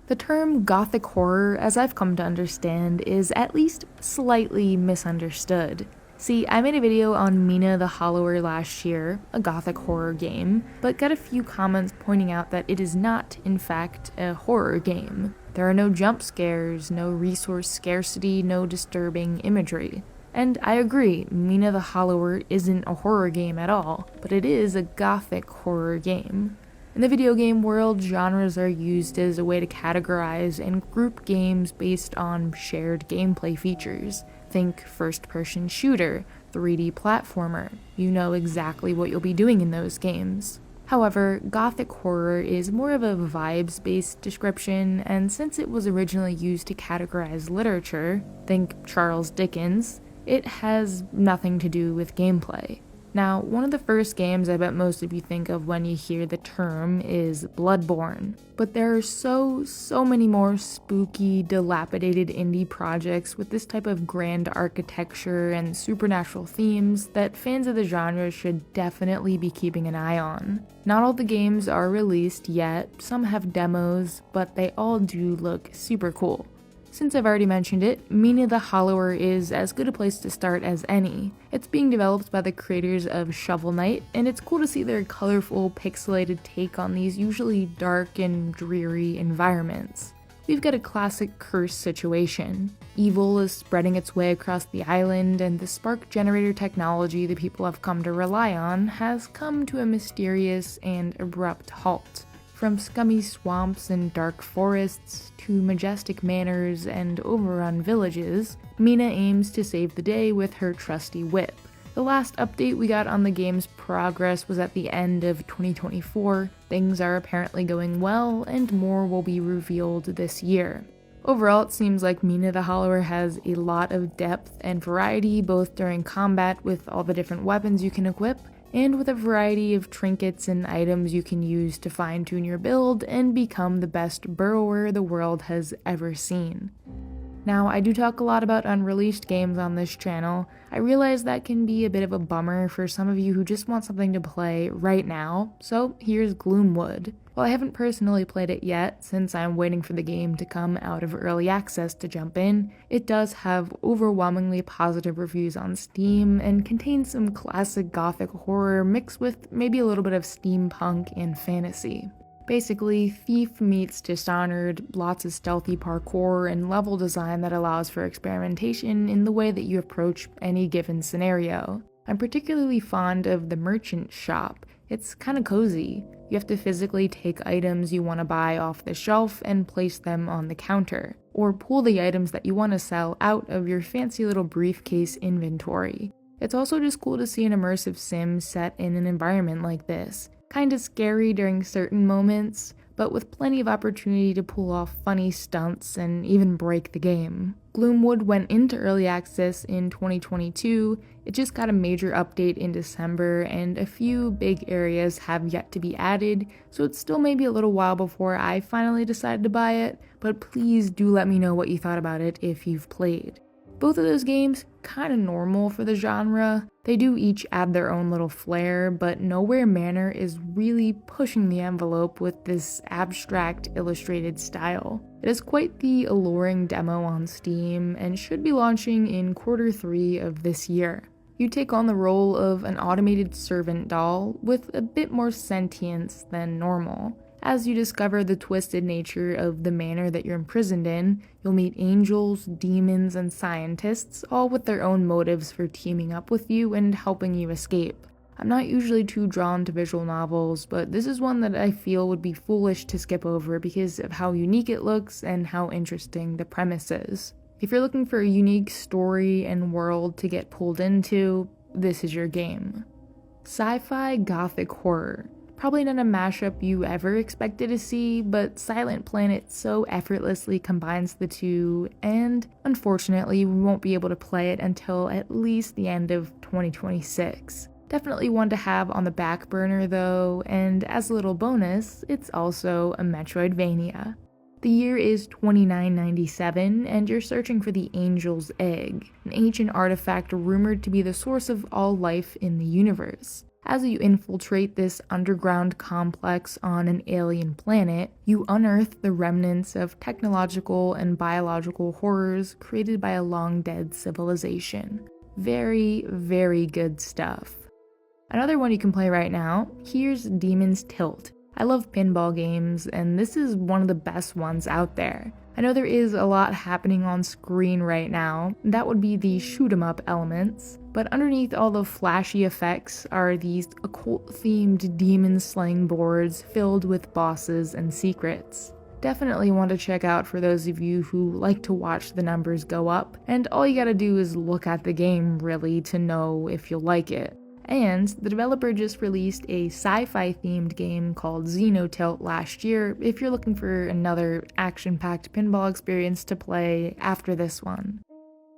The term gothic horror, as I've come to understand, is at least slightly misunderstood. See, I made a video on Mina the Hollower last year, a gothic horror game, but got a few comments pointing out that it is not, in fact, a horror game. There are no jump scares, no resource scarcity, no disturbing imagery. And I agree, Mina the Hollower isn't a horror game at all, but it is a gothic horror game. In the video game world, genres are used as a way to categorize and group games based on shared gameplay features. Think first-person shooter, 3D platformer. You know exactly what you'll be doing in those games. However, gothic horror is more of a vibes-based description, and since it was originally used to categorize literature, think Charles Dickens, it has nothing to do with gameplay. Now, one of the first games I bet most of you think of when you hear the term is Bloodborne, but there are so many more spooky, dilapidated indie projects with this type of grand architecture and supernatural themes that fans of the genre should definitely be keeping an eye on. Not all the games are released yet, some have demos, but they all do look super cool. Since I've already mentioned it, Mina the Hollower is as good a place to start as any. It's being developed by the creators of Shovel Knight, and it's cool to see their colorful, pixelated take on these usually dark and dreary environments. We've got a classic curse situation. Evil is spreading its way across the island, and the spark generator technology the people have come to rely on has come to a mysterious and abrupt halt. From scummy swamps and dark forests to majestic manors and overrun villages, Mina aims to save the day with her trusty whip. The last update we got on the game's progress was at the end of 2024. Things are apparently going well, and more will be revealed this year. Overall, it seems like Mina the Hollower has a lot of depth and variety, both during combat with all the different weapons you can equip, and with a variety of trinkets and items you can use to fine-tune your build and become the best burrower the world has ever seen. Now, I do talk a lot about unreleased games on this channel. I realize that can be a bit of a bummer for some of you who just want something to play right now, so here's Gloomwood. While I haven't personally played it yet, since I'm waiting for the game to come out of early access to jump in, it does have overwhelmingly positive reviews on Steam and contains some classic gothic horror mixed with maybe a little bit of steampunk and fantasy. Basically, Thief meets Dishonored, lots of stealthy parkour, and level design that allows for experimentation in the way that you approach any given scenario. I'm particularly fond of the merchant shop. It's kinda cozy. You have to physically take items you want to buy off the shelf and place them on the counter, or pull the items that you want to sell out of your fancy little briefcase inventory. It's also just cool to see an immersive sim set in an environment like this. Kinda scary during certain moments, but with plenty of opportunity to pull off funny stunts and even break the game. Gloomwood went into early access in 2022, it just got a major update in December, and a few big areas have yet to be added, so it's still maybe a little while before I finally decided to buy it, but please do let me know what you thought about it if you've played. Both of those games, kinda normal for the genre. They do each add their own little flair, but Nowhere Manor is really pushing the envelope with this abstract illustrated style. It is quite the alluring demo on Steam and should be launching in Q3 of this year. You take on the role of an automated servant doll with a bit more sentience than normal. As you discover the twisted nature of the manor that you're imprisoned in, you'll meet angels, demons, and scientists, all with their own motives for teaming up with you and helping you escape. I'm not usually too drawn to visual novels, but this is one that I feel would be foolish to skip over because of how unique it looks and how interesting the premise is. If you're looking for a unique story and world to get pulled into, this is your game. Sci-fi gothic horror. Probably not a mashup you ever expected to see, but Silent Planet so effortlessly combines the two, and unfortunately we won't be able to play it until at least the end of 2026. Definitely one to have on the back burner though, and as a little bonus, it's also a Metroidvania. The year is 2997, and you're searching for the Angel's Egg, an ancient artifact rumored to be the source of all life in the universe. As you infiltrate this underground complex on an alien planet, you unearth the remnants of technological and biological horrors created by a long-dead civilization. Very, very good stuff. Another one you can play right now, here's Demon's Tilt. I love pinball games, and this is one of the best ones out there. I know there is a lot happening on screen right now, that would be the shoot-'em-up elements, but underneath all the flashy effects are these occult-themed demon-slaying boards filled with bosses and secrets. Definitely want to check out for those of you who like to watch the numbers go up, and all you gotta do is look at the game really to know if you'll like it. And the developer just released a sci-fi themed game called Xenotilt last year if you're looking for another action-packed pinball experience to play after this one.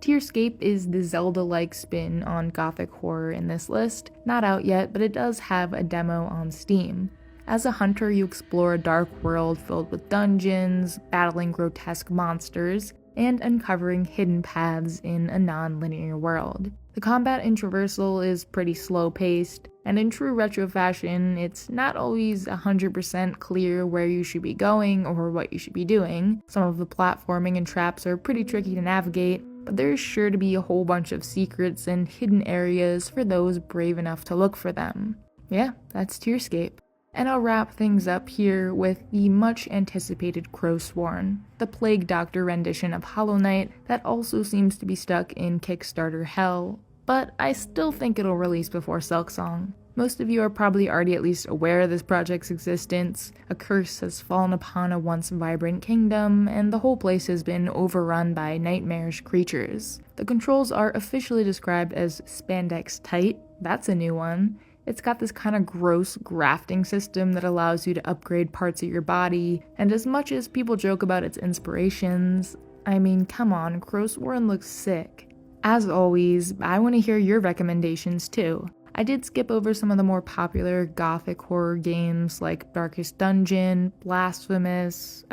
Tearscape is the Zelda-like spin on gothic horror in this list. Not out yet, but it does have a demo on Steam. As a hunter, you explore a dark world filled with dungeons, battling grotesque monsters, and uncovering hidden paths in a non-linear world. The combat in traversal is pretty slow-paced, and in true retro fashion, it's not always 100% clear where you should be going or what you should be doing. Some of the platforming and traps are pretty tricky to navigate, but there's sure to be a whole bunch of secrets and hidden areas for those brave enough to look for them. Yeah, that's Tearscape. And I'll wrap things up here with the much-anticipated Crowsworn, the Plague Doctor rendition of Hollow Knight that also seems to be stuck in Kickstarter hell, but I still think it'll release before Silksong. Most of you are probably already at least aware of this project's existence. A curse has fallen upon a once vibrant kingdom, and the whole place has been overrun by nightmarish creatures. The controls are officially described as spandex tight, that's a new one. It's got this kind of gross grafting system that allows you to upgrade parts of your body, and as much as people joke about its inspirations, I mean, come on, Crowsworn looks sick. As always, I want to hear your recommendations too. I did skip over some of the more popular gothic horror games like Darkest Dungeon, Blasphemous,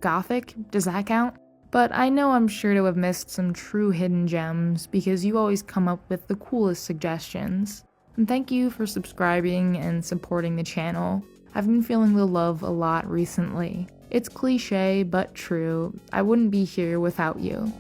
Gothic, does that count? But I know I'm sure to have missed some true hidden gems because you always come up with the coolest suggestions. And thank you for subscribing and supporting the channel. I've been feeling the love a lot recently. It's cliche, but true. I wouldn't be here without you.